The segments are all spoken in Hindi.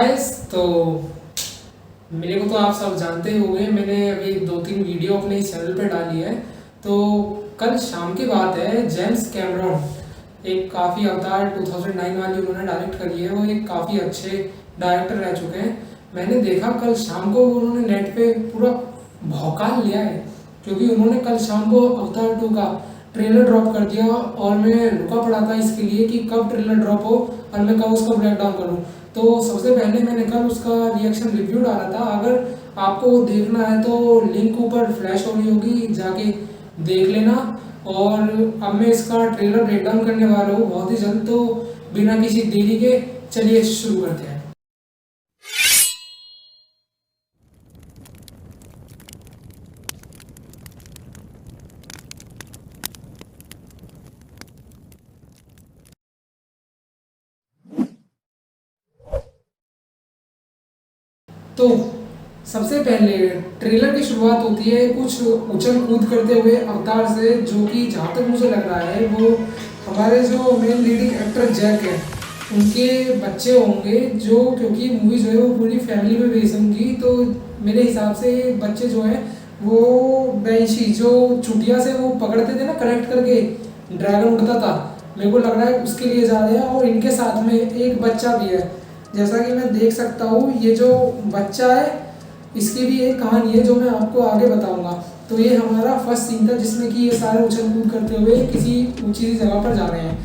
गाइस तो मेरे को तो आप सब जानते ही होंगे। मैंने अभी 2-3 वीडियो अपने इस चैनल पे डाली है। तो कल शाम की बात है, जेम्स कैमरॉन एक काफ़ी अवतार 2009 वाली उन्होंने डायरेक्ट करी है। वो एक काफ़ी अच्छे डायरेक्टर रह चुके हैं। मैंने देखा कल शाम को उन्होंने नेट पे पूरा भौकाल लिया है, क्योंकि उन्होंने कल शाम को अवतार 2 का ट्रेलर ड्रॉप कर दिया। और मैं रुका पड़ा था इसके लिए कि कब ट्रेलर ड्रॉप हो और मैं कब उसका ब्रेक डाउन करूँ। तो सबसे पहले मैंने कल उसका रिएक्शन रिव्यू डाला था। अगर आपको वो देखना है तो लिंक ऊपर फ्लैश हो रही होगी, जाके देख लेना। और अब मैं इसका ट्रेलर ब्रेकडाउन करने वाला हूँ बहुत ही जल्द। तो बिना किसी देरी के चलिए शुरू करते हैं। तो सबसे पहले ट्रेलर की शुरुआत होती है कुछ उछल कूद करते हुए अवतार से, जो कि जहाँ तक मुझे लग रहा है वो हमारे जो मेन लीडिंग एक्टर जैक है उनके बच्चे होंगे। जो क्योंकि मूवी जो है वो पूरी फैमिली में बेस्ड होंगी, तो मेरे हिसाब से बच्चे जो हैं वो बैंशी जो चुटिया से वो पकड़ते थे ना, कनेक्ट करके ड्रैगन उड़ता था, मेरे को लग रहा है उसके लिए जा रहे हैं। और इनके साथ में एक बच्चा भी है, जैसा कि मैं देख सकता हूँ। ये जो बच्चा है इसकी भी एक कहानी है जो मैं आपको आगे बताऊंगा। तो ये हमारा फर्स्ट सीन था जिसमें कि ये सारे उछल कूद करते हुए किसी ऊंची सी जगह पर जा रहे हैं।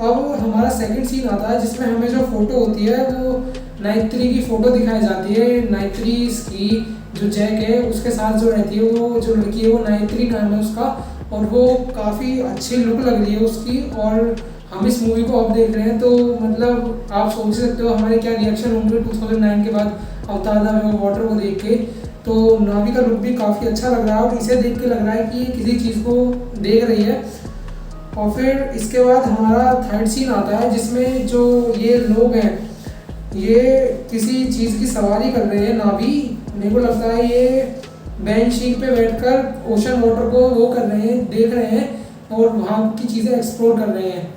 अब हमारा सेकंड सीन आता है जिसमें हमें जो फोटो होती है वो नाइत्री की फोटो दिखाई जाती है। नाइत्री की जो जैक है उसके साथ जो रहती है, वो जो लड़की है वो नाइत्री नाम है उसका, और वो काफ़ी अच्छी लुक लग रही है उसकी। और हम इस मूवी को अब देख रहे हैं तो मतलब आप सोच सकते हो हमारे क्या रिएक्शन होंगे 2009 के बाद अवतार द वाटर को देख के। तो नावी का लुक भी काफ़ी अच्छा लग रहा है और इसे देख के लग रहा है कि किसी चीज़ को देख रही है। और फिर इसके बाद हमारा थर्ड सीन आता है जिसमें जो ये लोग हैं ये किसी चीज़ की सवारी कर रहे हैं, नावी। मेरे को लगता है ये बेंच शीट पे बैठकर ओशन वाटर को वो कर रहे हैं, देख रहे हैं और वहाँ की चीज़ें एक्सप्लोर कर रहे हैं।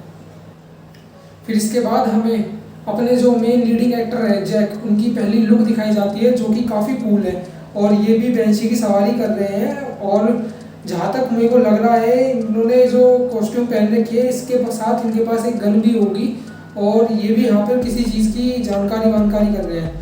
फिर इसके बाद हमें अपने जो मेन लीडिंग एक्टर है जैक, उनकी पहली लुक दिखाई जाती है जो कि काफ़ी कूल है। और ये भी बेंची की सवारी कर रहे हैं। और जहाँ तक मेरे को लग रहा है इन्होंने जो कॉस्ट्यूम पहन रखी है इसके साथ इनके पास एक गन भी होगी, और ये भी यहाँ पर किसी चीज़ की जानकारी वानकारी कर रहे हैं।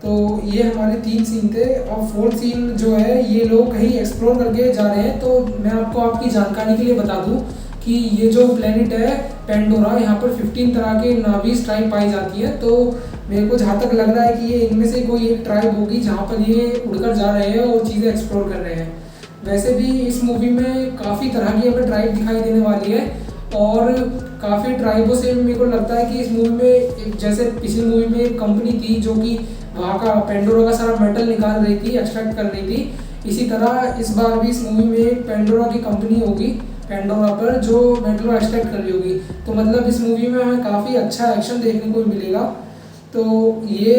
तो ये हमारे 3 सीन थे। और फोर्थ सीन जो है ये लोग कहीं एक्सप्लोर करके जा रहे हैं। तो मैं आपको आपकी जानकारी के लिए बता दूं कि ये जो प्लेनेट है पेंडोरा, यहाँ पर 15 तरह के नावीज ट्राइब पाई जाती है। तो मेरे को जहाँ तक लग रहा है कि ये इनमें से कोई एक ट्राइब होगी जहाँ पर ये उड़कर जा रहे हैं और चीज़ें एक्सप्लोर कर रहे हैं। वैसे भी इस मूवी में काफ़ी तरह की हमें ट्राइब दिखाई देने वाली है, और काफ़ी ट्राइबों से मेरे को लगता है कि इस मूवी में एक जैसे पिछली मूवी में एक कंपनी थी जो कि वहाँ का पेंडोरा का सारा मेटल निकाल रही थी, एक्सट्रैक्ट कर रही थी। इसी तरह इस बार भी इस मूवी में एक पेंडोरा की कंपनी होगी पेंडोरा पर जो मेटल एक्सट्रैक्ट कर रही होगी। तो मतलब इस मूवी में हमें काफ़ी अच्छा एक्शन देखने को मिलेगा। तो ये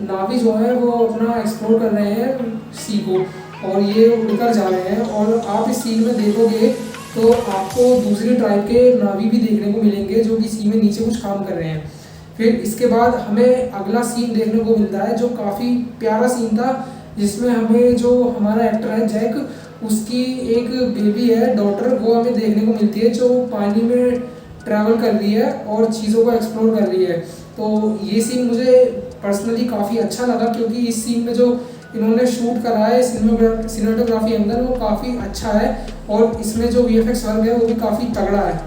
नावी जो है वो अपना एक्सप्लोर कर रहे हैं सी को, और ये उड़कर जा रहे हैं। और आप इस सीन में देखोगे तो आपको दूसरी ट्राइब के नावी भी देखने को मिलेंगे जो कि सी में नीचे कुछ काम कर रहे हैं। फिर इसके बाद हमें अगला सीन देखने को मिलता है जो काफ़ी प्यारा सीन था, जिसमें हमें जो हमारा एक्टर है जैक, उसकी एक बेबी है डॉटर, वो हमें देखने को मिलती है जो पानी में ट्रैवल कर रही है और चीज़ों को एक्सप्लोर कर रही है। तो ये सीन मुझे पर्सनली काफ़ी अच्छा लगा, क्योंकि इस सीन में जो इन्होंने शूट करा है सिनेमेटोग्राफी अंदर वो काफ़ी अच्छा है, और इसमें जो वीएफएक्स वर्क है वो भी काफ़ी तगड़ा है।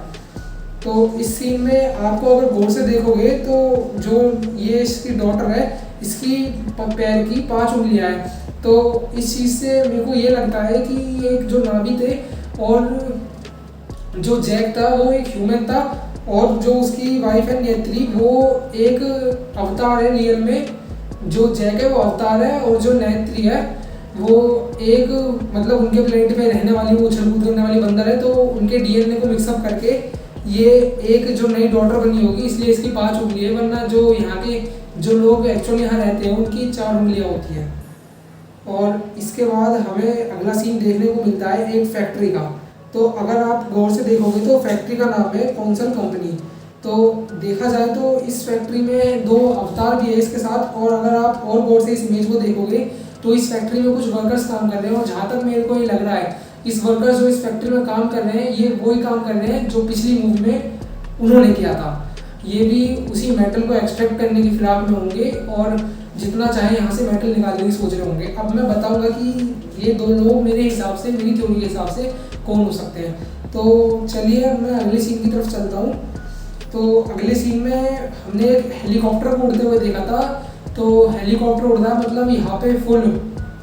तो इस सीन में आपको अगर गौर से देखोगे तो जो ये इसकी डॉटर है इसकी पैर की 5 उंगलियां हैं। तो इस चीज़ से मेरे को ये लगता है कि ये एक जो नावी थे, और जो जैक था वो एक ह्यूमन था, और जो उसकी वाइफ है नेत्री वो एक अवतार है रियल में। जो जैक है वो अवतार है, और जो नेत्री है वो एक मतलब उनके प्लेनेट पे रहने वाली वो उछल कूद करने वाली बंदर है। तो उनके डीएनए को मिक्सअप करके ये एक जो नई डॉटर बनी होगी, इसलिए इसकी 5 उंगली है। वरना जो यहाँ के जो लोग एक्चुअली यहाँ रहते हैं उनकी 4 उंगलियाँ होती हैं। और इसके बाद हमें अगला सीन देखने को मिलता है एक फैक्ट्री का। तो अगर आप गौर से देखोगे तो फैक्ट्री का नाम है कौंसल कंपनी। तो देखा जाए तो इस फैक्ट्री में 2 अवतार भी है इसके साथ, और अगर आप और गौर से इस इमेज को देखोगे तो इस फैक्ट्री में कुछ वर्कर्स काम कर रहे हैं, और जहाँ तक मेरे को ये लग रहा है इस वर्कर्स जो इस फैक्ट्री में काम कर रहे हैं ये वही काम कर रहे हैं जो पिछली मूवी में उन्होंने किया था। ये भी उसी मेटल को एक्सट्रैक्ट करने की फिराक में होंगे और जितना चाहे यहाँ से मेटल निकालने की सोच रहे होंगे। अब मैं बताऊंगा कि ये 2 लोग मेरे हिसाब से, मेरी थ्योरी के हिसाब से कौन हो सकते हैं। तो चलिए अब मैं अगले सीन की तरफ चलता हूँ। तो अगले सीन में हमने एक हेलीकॉप्टर को उड़ते हुए देखा था। तो हेलीकॉप्टर उड़ रहा है मतलब यहाँ पे फुल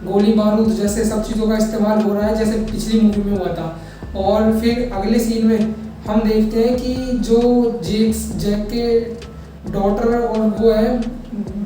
गोली बारूद जैसे सब चीज़ों का इस्तेमाल हो रहा है जैसे पिछली मूवी में हुआ था। और फिर अगले सीन में हम देखते हैं कि जो जैक के डॉटर और वो है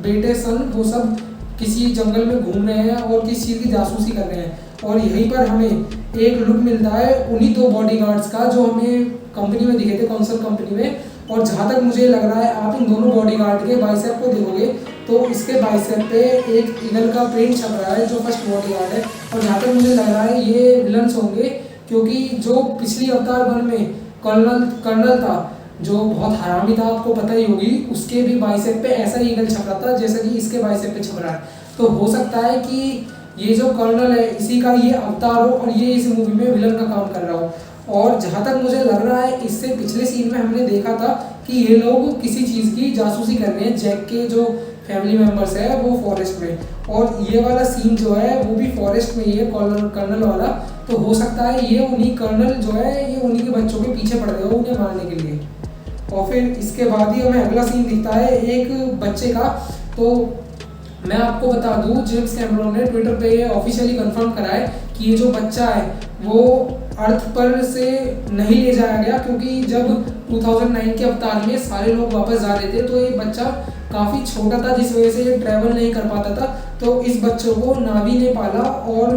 बेटे सन, वो सब किसी जंगल में घूम रहे हैं और किसी चीज़ की जासूसी कर रहे हैं। और यहीं पर हमें एक लुक मिलता है उन्हीं 2 बॉडीगार्ड्स का जो हमें कंपनी में दिखे थे, कौंसल कंपनी में। और जहाँ तक मुझे लग रहा है आप इन दोनों बॉडीगार्ड के बाइसेप को देखोगे तो इसके बाइसेप पे एक ईगल का प्रिंट छप रहा है जो फर्स्ट बॉडीगार्ड है। और जहाँ तक मुझे लग रहा है ये विलन्स होंगे, क्योंकि जो पिछली अवतार 1 में कर्नल था जो बहुत हरामी था, आपको पता ही होगी, उसके भी बाइसेप पे ऐसा ही ईगल छप रहा था जैसा कि इसके बाइसेप पे छप रहा है। तो हो सकता है कि ये जो कर्नल है इसी का ये अवतार हो और ये इस मूवी में विलन का काम कर रहा हो। और जहाँ तक मुझे लग रहा है इससे पिछले सीन में हमने देखा था कि ये लोग किसी चीज़ की जासूसी कर रहे हैं, जैक के जो फैमिली मेम्बर्स है वो फॉरेस्ट में, और ये वाला सीन जो है वो भी फॉरेस्ट में ही है कर्नल वाला। तो हो सकता है ये उन्हीं कर्नल जो है ये उन्हीं के बच्चों के पीछे पड़ गए हो उन्हें मारने के लिए। और फिर इसके बाद ही हमें अगला सीन दिखता है एक बच्चे का। तो मैं आपको बता दूं जेम्स कैमरॉन ने ट्विटर पे ये ऑफिशियली कंफर्म करा है कि ये जो बच्चा है वो अर्थ पर से नहीं ले जाया गया, क्योंकि जब 2009 के अवतार में सारे लोग वापस जा रहे थे तो ये बच्चा काफ़ी छोटा था जिस वजह से ये ट्रैवल नहीं कर पाता था। तो इस बच्चों को नावी ने पाला और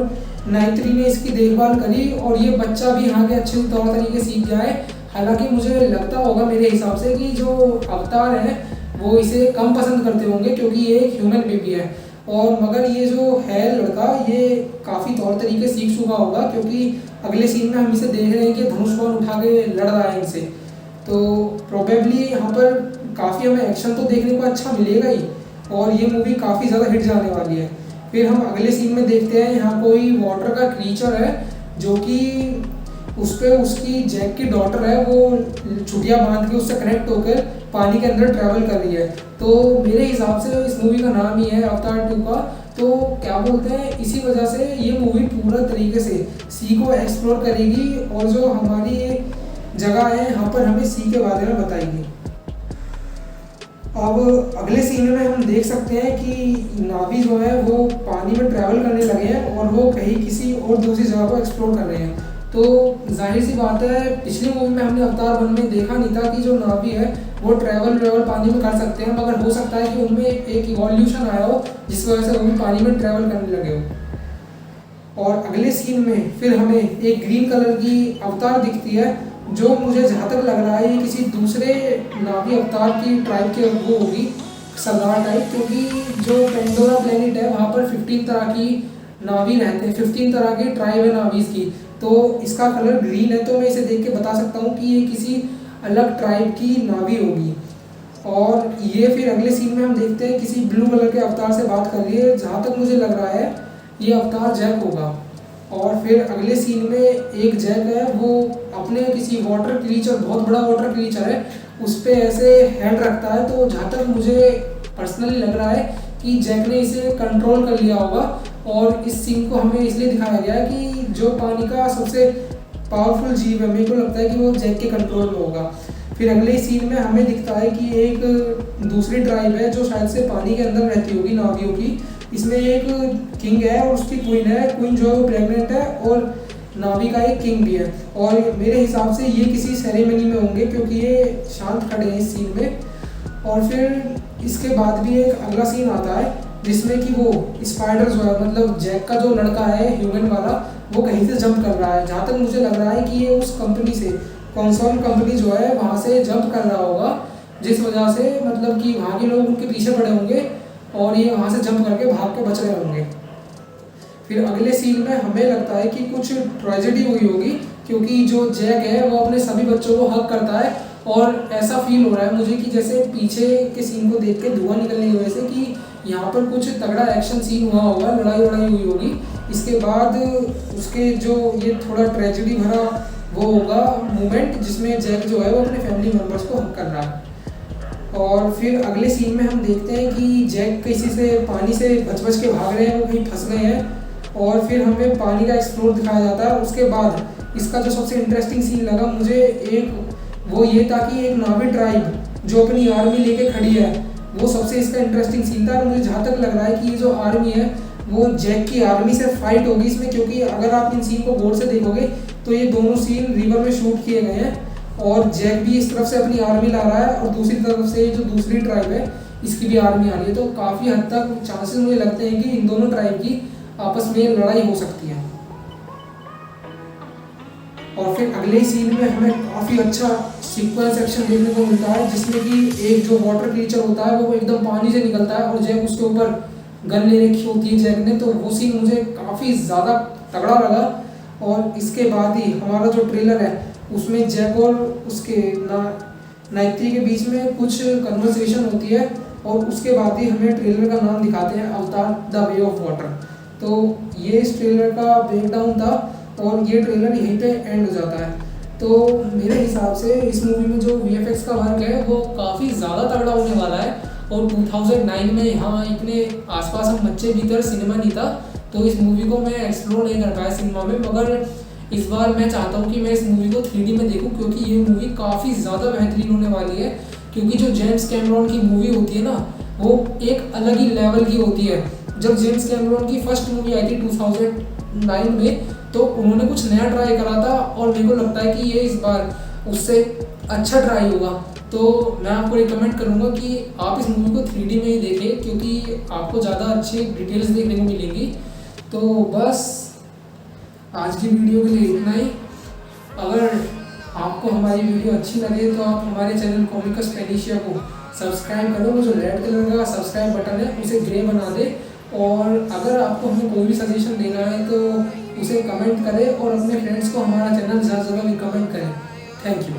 नाइत्री ने इसकी देखभाल करी और ये बच्चा भी यहाँ के अच्छे तौर तरीके सीख गया है। हालांकि मुझे लगता होगा मेरे हिसाब से कि जो अवतार हैं वो इसे कम पसंद करते होंगे क्योंकि ये एक ह्यूमन बेबी है, और मगर ये जो है लड़का ये काफ़ी तौर तरीके सीख चुका होगा, क्योंकि अगले सीन में हम इसे देख रहे हैं कि धनुष बाण उठा के लड़ रहा है इनसे। तो प्रोबेबली यहाँ पर काफ़ी हमें एक्शन तो देखने को अच्छा मिलेगा ही, और ये मूवी काफ़ी ज़्यादा हिट जाने वाली है। फिर हम अगले सीन में देखते हैं यहाँ कोई वाटर का क्रीचर है जो कि उस पर उसकी जैक की डॉटर है वो छुटियाँ बांध के उससे कनेक्ट होकर पानी के अंदर ट्रैवल कर रही है। तो मेरे हिसाब से इस मूवी का नाम ही है अवतार 2 का। तो क्या बोलते हैं इसी वजह से ये मूवी पूरा तरीके से सी को एक्सप्लोर करेगी और जो हमारी जगह है यहाँ पर हमें सी के बारे में बताएगी। अब अगले सीन में हम देख सकते हैं कि नावी जो है वो पानी में ट्रैवल करने लगे हैं और वो कहीं किसी और दूसरी जगह को एक्सप्लोर कर रहे हैं। तो जाहिर सी बात है पिछली मूवी में हमने अवतार 1 में देखा नहीं था कि जो नावी है वो ट्रैवल पानी में कर सकते हैं, मगर हो सकता है कि उनमें एक इवोल्यूशन आया हो जिस वजह से वो भी पानी में ट्रैवल करने लगे हो। और अगले सीन में फिर हमें एक ग्रीन कलर की अवतार दिखती है जो मुझे जहाँ तक लग रहा है ये किसी दूसरे नावी अवतार की ट्राइब के वो होगी, सरदार टाइप, क्योंकि जो पेंडोरा प्लेनेट है वहाँ पर 15 तरह की नावी रहते हैं, 15 तरह की ट्राइब है नावीज की। तो इसका कलर ग्रीन है तो मैं इसे देख के बता सकता हूँ कि ये किसी अलग ट्राइब की नावी होगी। और ये फिर अगले सीन में हम देखते हैं किसी ब्लू कलर के अवतार से बात कर रही है, जहाँ तक मुझे लग रहा है ये अवतार जैक होगा। और फिर अगले सीन में एक जैक है वो अपने किसी वाटर क्रीचर, बहुत बड़ा वाटर क्रीचर है, उस पर ऐसे हैंड रखता है। तो जहाँ तक मुझे पर्सनली लग रहा है कि जैक ने इसे कंट्रोल कर लिया होगा, और इस सीन को हमें इसलिए दिखाया गया है कि जो पानी का सबसे पावरफुल जीव है मेरे को लगता है कि वो जैक के कंट्रोल में होगा। फिर अगले सीन में हमें दिखता है कि एक दूसरी ट्राइब है जो शायद से पानी के अंदर रहती होगी नावियों की। इसमें एक किंग है और उसकी क्वीन है, क्वीन जो है वो प्रेग्नेंट है और नावी का एक किंग भी है। और मेरे हिसाब से ये किसी सेरेमनी में होंगे क्योंकि ये शांत खड़े हैं इस सीन में। और फिर इसके बाद भी एक अगला सीन आता है जिसमें कि वो स्पाइडर जो है, मतलब जैक का जो लड़का है ह्यूमन वाला, वो कहीं से जंप कर रहा है। जहाँ तक मुझे लग रहा है कि ये उस कंपनी से, कॉन्सॉल कंपनी जो है वहाँ से जंप कर रहा होगा, जिस वजह से मतलब कि वहाँ के लोग उनके पीछे पड़े होंगे और ये वहाँ से जंप करके भाग के बच रहे होंगे। फिर अगले सीन में हमें लगता है कि कुछ ट्रेजेडी हुई होगी क्योंकि जो जैक है वो अपने सभी बच्चों को हक करता है और ऐसा फील हो रहा है मुझे कि जैसे पीछे के सीन को देख के धुआं निकलने की वजह से कि यहाँ पर कुछ तगड़ा एक्शन सीन हुआ होगा, लड़ाई वड़ाई हुई होगी। इसके बाद उसके जो ये थोड़ा ट्रेजेडी भरा वो होगा मोमेंट जिसमें जैक जो है वो अपने फैमिली मेम्बर्स को हक कर रहा है। और फिर अगले सीन में हम देखते हैं कि जैक किसी से पानी से बच बच के भाग रहे हैं, वो कहीं फंस गए हैं और फिर हमें पानी का एक्सप्लोर दिखाया जाता है। उसके बाद इसका जो सबसे इंटरेस्टिंग सीन लगा मुझे एक वो ये था कि एक नावी ट्राइब जो अपनी आर्मी लेके खड़ी है, वो सबसे इसका इंटरेस्टिंग सीन था। और मुझे जहाँ तक लग रहा है कि ये जो आर्मी है वो जैक की आर्मी से फाइट होगी इसमें, क्योंकि अगर आप इन सीन को गौर से देखोगे तो ये दोनों सीन रिवर में शूट किए गए हैं और जैक भी इस तरफ से अपनी आर्मी ला रहा है और दूसरी तरफ से जो दूसरी ट्राइब है इसकी भी आर्मी आ रही है। तो काफ़ी हद तक चांसेस मुझे लगते हैं कि इन दोनों ट्राइब की आपस में लड़ाई हो सकती है। और फिर अगले सीन में हमें काफ़ी अच्छा सीक्वेंस एक्शन देखने को मिलता है जिसमें कि एक जो वाटर क्रीचर होता है वो एकदम पानी से निकलता है और जैक उसके ऊपर गन ले रखी होती है जैक ने, तो वो सीन मुझे काफ़ी ज़्यादा तगड़ा लगा। और इसके बाद ही हमारा जो ट्रेलर है उसमें जैक और उसके नाइत्री के बीच में कुछ कन्वर्सेशन होती है और उसके बाद ही हमें ट्रेलर का नाम दिखाते हैं, अवतार द वे ऑफ वाटर। तो ये इस ट्रेलर का ब्रेकडाउन था और ये ट्रेलर यहीं पे एंड हो जाता है। तो मेरे हिसाब से इस मूवी में जो VFX का वर्क है वो काफ़ी ज़्यादा तगड़ा होने वाला है। और 2009 में यहाँ इतने आसपास हम बच्चे भीतर सिनेमा नहीं था, तो इस मूवी को मैं एक्सप्लोर नहीं कर पाया सिनेमा में, मगर इस बार मैं चाहता हूँ कि मैं इस मूवी को 3D में देखूँ क्योंकि ये मूवी काफ़ी ज़्यादा बेहतरीन होने वाली है। क्योंकि जो जेम्स कैमरॉन की मूवी होती है ना वो एक अलग ही लेवल की होती है। जब जेम्स कैमरॉन की फर्स्ट मूवी आई थी 2009 में तो उन्होंने कुछ नया ट्राई करा था और मेरे को लगता है कि ये इस बार उससे अच्छा ट्राई होगा। तो मैं आपको रिकमेंड करूँगा कि आप इस मूवी को 3D में ही देखें क्योंकि आपको ज़्यादा अच्छी डिटेल्स देखने को मिलेंगी। तो बस आज की वीडियो के लिए इतना ही। अगर आपको हमारी वीडियो अच्छी लगे तो आप हमारे चैनल कॉमिकस पेनिशिया को सब्सक्राइब करो। वो जो रेड कलर का सब्सक्राइब बटन है उसे ग्रे बना दे। और अगर आपको हमें कोई भी सजेशन देना है तो उसे कमेंट करें और अपने फ्रेंड्स को हमारा चैनल ज़्यादा से ज़्यादा रिकमेंड करें। Thank you.